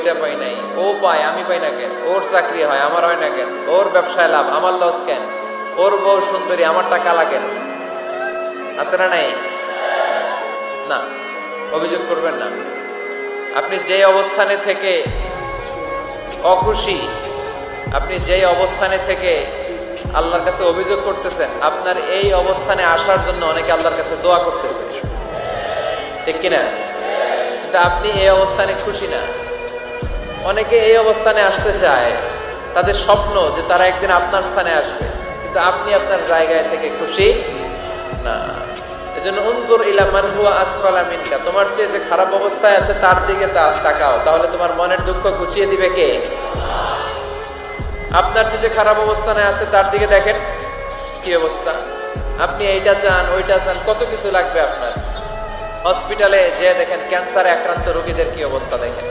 এটা পাই নাই, ও পায় আমি পাই না কেন, ওর চাকরি হয় আমার হয় না কেন, ওর ব্যবসায় লাভ আমার লস কেন, ওর বউ সুন্দরী আমার টাকা লাগেন, আছে না নাই? না, অভিযোগ করবেন না। আপনি যে অবস্থানে থেকে অখুশি, আপনি যেই অবস্থানে থেকে আল্লাহর কাছে অভিযোগ করতেছেন, আপনার এই অবস্থানে আসার জন্য অনেকে আল্লাহর কাছে দোয়া করতেছে, ঠিক কিনা? কিন্তু আপনি এই অবস্থানে খুশি না। অনেকে এই অবস্থানে আসতে চায়, তাদের স্বপ্ন যে তারা একদিন আপনার স্থানে আসবে, কিন্তু আপনি আপনার জায়গায় থেকে খুশি না। এজন্য উনজুর ইলা মান হুয়া আসফালা মিনকা, তোমার চেয়ে যে খারাপ অবস্থায় আছে তার দিকে তাকাও, তাহলে তোমার মনের দুঃখ ঘুচিয়ে দিবে কে? আপনার চেয়ে যে খারাপ অবস্থানে আছে তার দিকে দেখেন কি অবস্থা। আপনি এইটা চান ওইটা চান, কত কিছু লাগবে আপনার। হসপিটালে যে দেখেন ক্যান্সারে আক্রান্ত রোগীদের কি অবস্থা দেখেন,